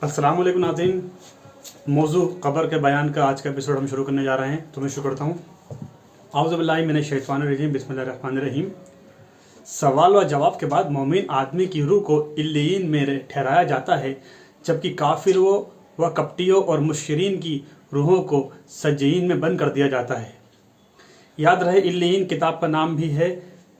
अस्सलाम वालेकुम नाज़रीन। मौजू क़ब्र के बयान का आज का एपिसोड हम शुरू करने जा रहे हैं। तो मैं शुरू करता हूँ। आऊज़ु बिल्लाहि मिनश शैतानिर रजीम, बिस्मिल्लाहिर रहीम। सवाल व जवाब के बाद मोमिन आदमी की रूह को इल्लीयीन में ठहराया जाता है, जबकि काफिरों व कपटियों और मुशरिकीन की रूहों को सज्जीन में बंद कर दिया जाता है। याद रहे, इल्लीयीन किताब का नाम भी है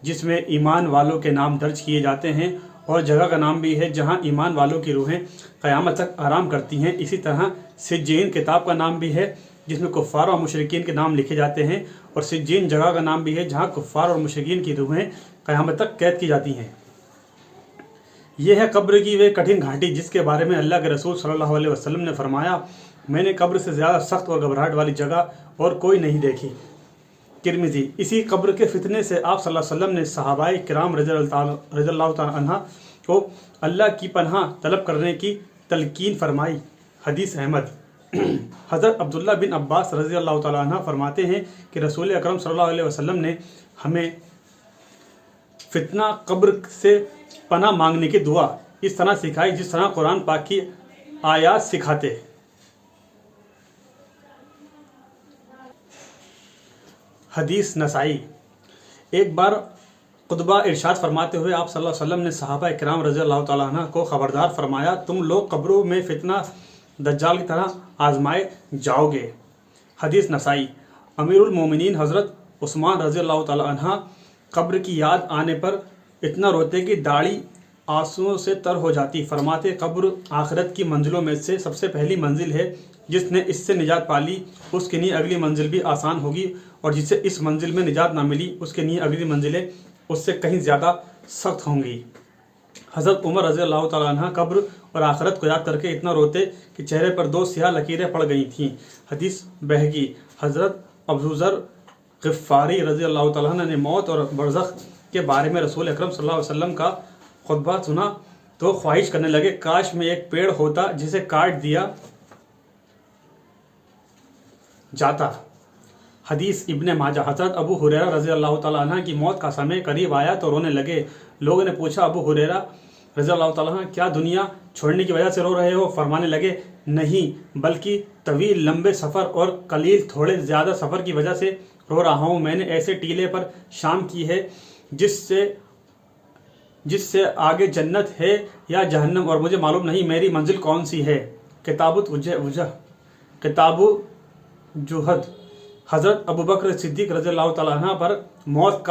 जिसमें ईमान वालों के नाम दर्ज किए जाते हैं, और जगह का नाम भी है जहां ईमान वालों की रूहें क़यामत तक आराम करती हैं। इसी तरह सिज्जीन किताब का नाम भी है जिसमें कुफ़ार और मुशरिकीन के नाम लिखे जाते हैं, और सिज्जीन जगह का नाम भी है जहां कुफ़ार और मुशरिकीन की रूहें क़यामत तक कैद की जाती हैं। यह है कब्र की वे कठिन घाटी जिसके बारे में अल्लाह के रसूल सल्लल्लाहु अलैहि वसल्लम ने फरमाया, मैंने कब्र से ज़्यादा सख्त और घबराहट वाली जगह और कोई नहीं देखी। तिरमिज़ी। इसी कब्र के फितने से आप सल्लल्लाहु अलैहि वसल्लम ने सहाबाए किराम रज़ियल्लाहु तआला अन्हा को अल्लाह की पनाह तलब करने की तलकीन फरमाई। हदीस अहमद। हज़रत अब्दुल्ला बिन अब्बास रज़ियल्लाहु तआला अन्हा फरमाते हैं कि रसूल अकरम सल्लल्लाहु अलैहि वसल्लम ने हमें फितना कब्र से पनाह मांगने की दुआ इस तरह सिखाई जिस तरह कुरान पाक की आयात सिखाते। हदीस नसाई। एक बार खुतबा इरशाद फरमाते हुए आप सल्लल्लाहु अलैहि वसल्लम ने सहाबा किराम रज़ियल्लाहु तआला अन्हु को ख़बरदार फरमाया, तुम लोग कब्रों में फितना दज्जाल की तरह आजमाए जाओगे। हदीस नसाई। अमीरुल मोमिनीन हज़रत उस्मान रज़ियल्लाहु तआला अन्हु कब्र की याद आने पर इतना रोते कि दाढ़ी आंसुओं से तर हो जाती। फरमाते, कब्र आखिरत की मंजिलों में से सबसे पहली मंजिल है। जिसने इससे निजात पाली उसके लिए अगली मंजिल भी आसान होगी, और जिसे इस मंजिल में निजात ना मिली उसके लिए अगली मंजिलें उससे कहीं ज़्यादा सख्त होंगी। हज़रत उमर रज़ियल्लाहु तआला अन्हु कब्र और आखिरत को याद करके इतना रोते कि चेहरे पर 2 स्याह लकीरें पड़ गई थीं। हदीस बहगी। हज़रत अबू ज़र ग़िफ़ारी रज़ियल्लाहु तआला अन्हु ने मौत और बरज़ख के बारे में रसूल अकरम सल्लल्लाहु अलैहि वसल्लम का खुतबा सुना तो ख्वाहिश करने लगे, काश में एक पेड़ होता जिसे काट दिया जाता। हदीस इब्ने माजा। हज़रत अबू हुरैरा रज़ियल्लाहु तआला अन्हु की मौत का समय करीब आया तो रोने लगे। लोगों ने पूछा, अबू हुरैरा रज़ियल्लाहु तआला अन्हु, क्या दुनिया छोड़ने की वजह से रो रहे हो? फरमाने लगे, नहीं, बल्कि तवील लंबे सफ़र और कलील थोड़े ज़्यादा सफ़र की वजह से रो रहा हूँ। मैंने ऐसे टीले पर शाम की है जिससे आगे जन्नत है या जहन्नम, और मुझे मालूम नहीं मेरी मंजिल कौन सी है। किताबु जुहद। हज़रत अबू बकर सिद्दीक़ रज़ियल्लाहु तआला अन्हु पर मौत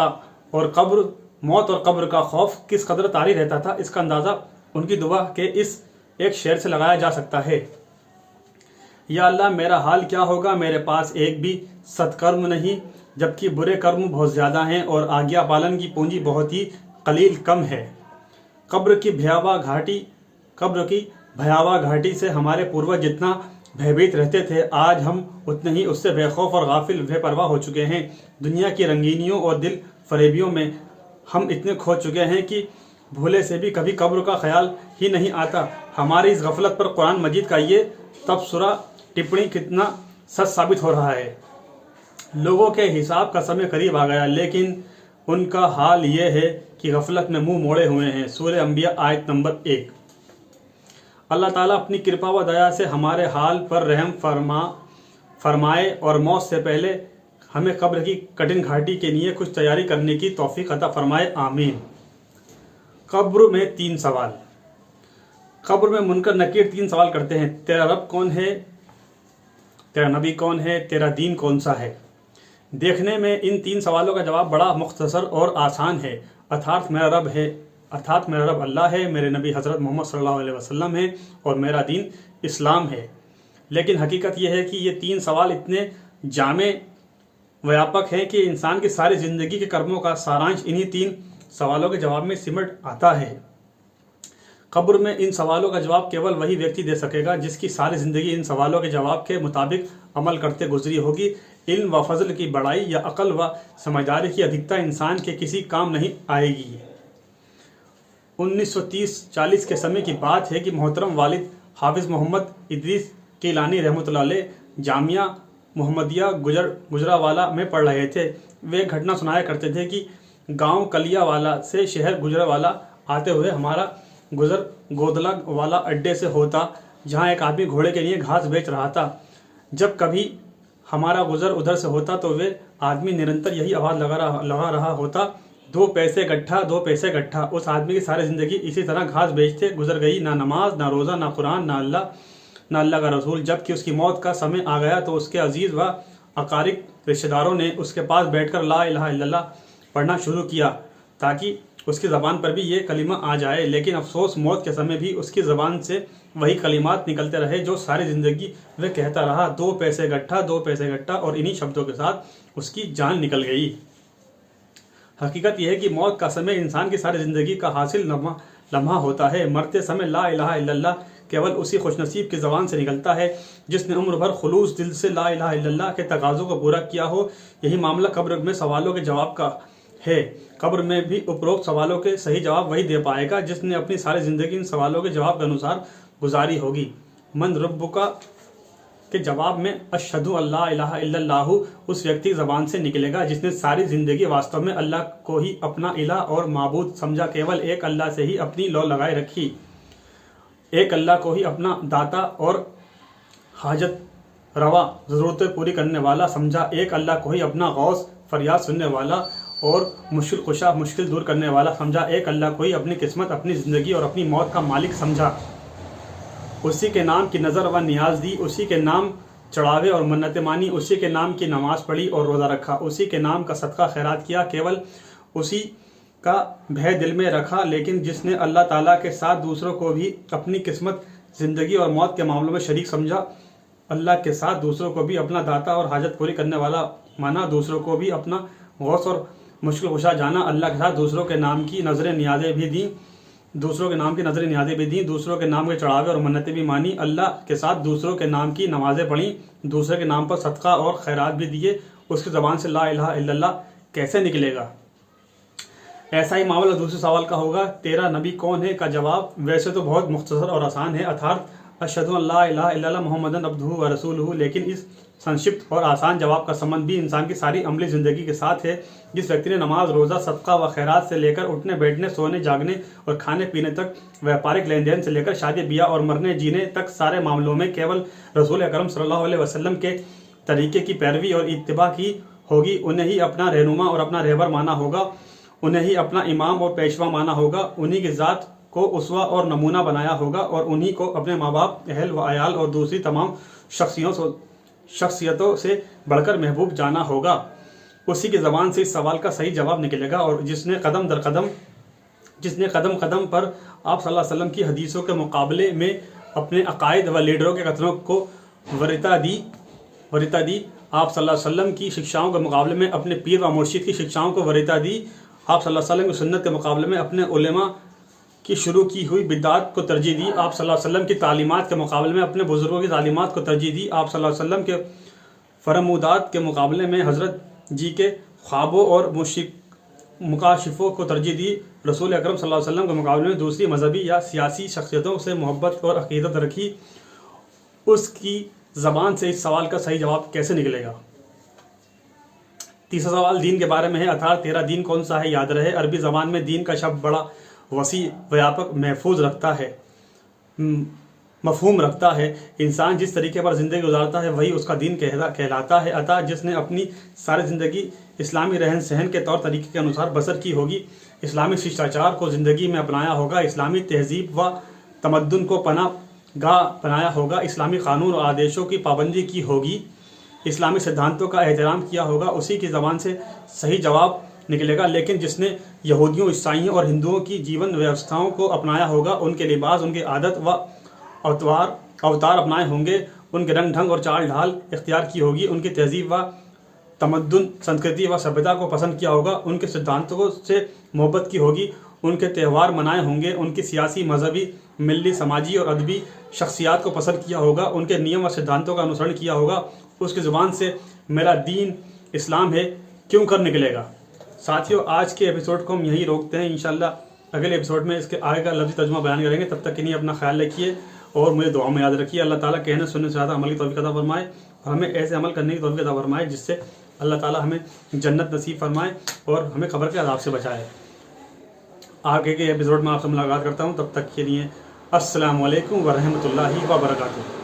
और कब्र का खौफ किस कदर तारी रहता था, इसका अंदाज़ा उनकी दुआ के इस एक शेर से लगाया जा सकता है। या अल्लाह, मेरा हाल क्या होगा? मेरे पास एक भी सत्कर्म नहीं, जबकि बुरे कर्म बहुत ज़्यादा हैं और आज्ञा पालन की पूंजी बहुत ही कलील कम है। कब्र की भयावह घाटी से हमारे पूर्वज जितना भयभीत रहते थे, आज हम उतने ही उससे बेखौफ और गाफिल बेपरवाह हो चुके हैं। दुनिया की रंगीनियों और दिल फरेबियों में हम इतने खो चुके हैं कि भूले से भी कभी कब्र का ख्याल ही नहीं आता। हमारी इस गफलत पर कुरान मजीद का ये तबसरा टिप्पणी कितना सच साबित हो रहा है। लोगों के हिसाब का समय करीब आ गया, लेकिन उनका हाल ये है कि गफलत में मुंह मोड़े हुए हैं। सूरह अंबिया आयत नंबर 1। अल्लाह ताला अपनी कृपा व दया से हमारे हाल पर रहम फरमाए और मौत से पहले हमें कब्र की कठिन घाटी के लिए कुछ तैयारी करने की तौफीक अता फरमाए, आमीन। कब्र में 3 सवाल। कब्र में मुनकर नकीर 3 सवाल करते हैं, तेरा रब कौन है, तेरा नबी कौन है, तेरा दीन कौन सा है। देखने में इन 3 सवालों का जवाब बड़ा मुख्तसर और आसान है, अर्थात मेरा रब अल्लाह है, मेरे नबी हज़रत मोहम्मद सल्लल्लाहु अलैहि वसल्लम है और मेरा दीन इस्लाम है। लेकिन हकीकत यह है कि ये 3 सवाल इतने जामे व्यापक हैं कि इंसान की सारी ज़िंदगी के कर्मों का सारांश इन्हीं 3 सवालों के जवाब में सिमट आता है। कब्र में इन सवालों का जवाब केवल वही व्यक्ति दे सकेगा जिसकी सारी ज़िंदगी इन सवालों के जवाब के मुताबिक अमल करते गुजरी होगी। इल्म व फजल की बड़ाई या अकल व समझदारी की अधिकता इंसान के किसी काम नहीं आएगी। 1930-40 के समय की बात है कि मोहतरम वालिद हाफिज़ मोहम्मद इदरीस कीलानी रहमतुल्लाह अलैह जामिया मोहम्मदिया गुजरावाला में पढ़ रहे थे। वे घटना सुनाया करते थे कि गांव कलियावाला से शहर गुजरावाला आते हुए हमारा गुजर गोदला वाला अड्डे से होता जहाँ एक आदमी घोड़े के लिए घास बेच रहा था। जब कभी हमारा गुजर उधर से होता तो वे आदमी निरंतर यही आवाज़ लगा रहा होता, 2 पैसे गट्ठा, 2 पैसे गट्ठा। उस आदमी की सारी ज़िंदगी इसी तरह घास बेचते गुजर गई, ना नमाज, ना रोज़ा, ना कुरान, ना अल्लाह का रसूल। जबकि उसकी मौत का समय आ गया तो उसके अजीज़ व अकारिब रिश्तेदारों ने उसके पास बैठकर ला इलाहा इल्लल्लाह पढ़ना शुरू किया ताकि उसकी ज़बान पर भी ये कलिमा आ जाए। लेकिन अफसोस, मौत के समय भी उसकी ज़बान से वही कलिमात निकलते रहे जो सारी ज़िंदगी वह कहता रहा, 2 पैसे गट्ठा, 2 पैसे गट्ठा, और इन्हीं शब्दों के साथ उसकी जान निकल गई। हकीकत यह है कि मौत का समय इंसान की सारी ज़िंदगी का हासिल लम्हा होता है। मरते समय ला इलाहा इल्लल्लाह केवल उसी खुशनसीब की ज़बान से निकलता है जिसने उम्र भर खुलूस दिल से ला इलाहा इल्लल्लाह के तकाज़ों को पूरा किया हो। यही मामला कब्र में सवालों के जवाब का है। कब्र में भी उपरोक्त सवालों के सही जवाब वही दे पाएगा जिसने अपनी सारी ज़िंदगी इन सवालों के जवाब के अनुसार गुजारी होगी। मन रब्बुका के जवाब में अशहदु अल्ला इलाहा इल्लल्लाहु उस व्यक्ति की ज़बान से निकलेगा जिसने सारी ज़िंदगी वास्तव में अल्लाह को ही अपना इलाह और माबूद समझा, केवल एक अल्लाह से ही अपनी लौ लगाए रखी, एक अल्लाह को ही अपना दाता और हाजत रवा ज़रूरतें पूरी करने वाला समझा, एक अल्लाह को ही अपना गौस फरियाद सुनने वाला और मुश्किल कुशा मुश्किल दूर करने वाला समझा, एक अल्लाह को ही अपनी किस्मत, अपनी ज़िंदगी और अपनी मौत का मालिक समझा। उसी के नाम की नज़र व नियाज दी, उसी के नाम चढ़ावे और मन्नतें मानी, उसी के नाम की नमाज पढ़ी और रोज़ा रखा, उसी के नाम का सदका खैरात किया, केवल उसी का भय दिल में रखा। लेकिन जिसने अल्लाह ताला के साथ दूसरों को भी अपनी किस्मत, ज़िंदगी और मौत के मामलों में शरीक समझा, अल्लाह के साथ दूसरों को भी अपना दाता और हाजत पूरी करने वाला माना, दूसरों को भी अपना गौस और मुश्किल कुशा जाना, अल्लाह के साथ दूसरों के नाम की नज़रें नियाज़ें भी दी, दूसरों के नाम की नज़रें नियाज़ें भी दी, दूसरों के नाम के चढ़ावे और मन्नतें भी मानी, अल्लाह के साथ दूसरों के नाम की नमाज़ें पढ़ी, दूसरे के नाम पर सदका और खैरात भी दिए, उसकी ज़बान से ला इलाहा इल्लल्लाह कैसे निकलेगा? ऐसा ही मामला दूसरे सवाल का होगा, तेरा नबी कौन है का जवाब वैसे तो बहुत मुख्तसर और आसान है, अर्थात अशहदु अल्ला इलाहा इल्लल्लाह मुहम्मदन अब्दुहु व रसूलुहु। लेकिन इस संक्षिप्त और आसान जवाब का संबंध भी इंसान की सारी अमली ज़िंदगी के साथ है। जिस व्यक्ति ने नमाज, रोज़ा, सदका व खैरात से लेकर उठने बैठने, सोने जागने और खाने पीने तक, व्यापारिक लेन देन से लेकर शादी ब्याह और मरने जीने तक सारे मामलों में केवल रसूल अकरम सल्लल्लाहु अलैहि वसल्लम के तरीके की पैरवी और इत्तिबा की होगी, उन्हें ही अपना रहनुमा और अपना रहबर माना होगा, उन्हें ही अपना इमाम और पेशवा माना होगा, उन्हीं की ज़ात को उसवा और नमूना बनाया होगा और उन्हीं को अपने माँ बाप, अहल व अयाल और दूसरी तमाम शख्सियतों से बढ़कर महबूब जाना होगा। उसी की ज़बान से इस सवाल का सही जवाब निकलेगा। और जिसने कदम कदम पर आप सल्लल्लाहु अलैहि वसल्लम की हदीसों के मुकाबले में अपने अकायद व लीडरों के कथनों को वरीता दी, आप सल्लल्लाहु अलैहि वसल्लम की शिक्षाओं के मुकाबले में अपने पीर व मुर्शिद की शिक्षाओं को वरीता दी, आप सल्लल्लाहु अलैहि वसल्लम की सुन्नत के मुकाबले में अपने उलेमा की शुरू की हुई बिदात को तरजीह दी, आप सल्लल्लाहु अलैहि वसल्लम की तालीमात के मुकाबले में अपने बुजुर्गों की तालीमात को तरजीह दी, आप सल्लल्लाहु अलैहि वसल्लम के फरमूदात के मुकाबले में हज़रत जी के ख्वाबों और मुकाशिफों को तरजीह दी, रसूल अकरम सल्लल्लाहु अलैहि वसल्लम के मुकाबले में दूसरी मजहबी या सियासी शख्सियतों से मोहब्बत और अक़ीदत रखी। उसकी ज़बान से इस सवाल का सही जवाब कैसे निकलेगा? तीसरा सवाल दीन के बारे में है, अर्थात तेरा दीन कौन सा है? याद रहे, अरबी ज़बान में दीन का शब्द बड़ा वसी व्यापक महफूज रखता है, मफहूम रखता है। इंसान जिस तरीके पर ज़िंदगी गुजारता है वही उसका दीन कहलाता है। अतः जिसने अपनी सारी ज़िंदगी इस्लामी रहन सहन के तौर तरीके के अनुसार बसर की होगी, इस्लामी शिष्टाचार को ज़िंदगी में अपनाया होगा, इस्लामी तहजीब व तमद्दुन को पनाहगाह बनाया होगा, इस्लामी कानून और आदेशों की पाबंदी की होगी, इस्लामी सिद्धांतों का एहतराम किया होगा, उसी की ज़बान से सही जवाब निकलेगा। लेकिन जिसने यहूदियों, ईसाइयों और हिंदुओं की जीवन व्यवस्थाओं को अपनाया होगा, उनके लिबास, उनकी आदत व अवतार अपनाए होंगे, उनके रंग ढंग और चाल ढाल इख्तियार की होगी, उनकी तहजीब व तमद्दुन, संस्कृति व सभ्यता को पसंद किया होगा, उनके सिद्धांतों से मोहब्बत की होगी, उनके त्यौहार मनाए होंगे, उनकी सियासी, मजहबी, मिली, समाजी और अदबी शख्सियात को पसंद किया होगा, उनके नियम व सिद्धांतों का अनुसरण किया होगा, उसकी ज़ुबान से मेरा दीन इस्लाम है क्यों कर निकलेगा। साथियों, आज के एपिसोड को हम यहीं रोकते हैं। इंशाल्लाह अगले एपिसोड में इसके आगे का लफ्ज़ी तर्जुमा बयान करेंगे। तब तक के लिए अपना ख्याल रखिए और मुझे दुआ में याद रखिए। अल्लाह ताला कहने सुनने से ज़्यादा अमल की तौफीक अता फरमाए और हमें ऐसे अमल करने की तौफीक अता फरमाए जिससे अल्लाह ताला हमें जन्नत नसीब फरमाए और हमें ख़बर के अज़ाब से बचाए। आगे के एपिसोड में आपसे मुलाकात करता हूँ, तब तक के लिए अस्सलामु अलैकुम वरहमतुल्लाहि वबरकातुहू।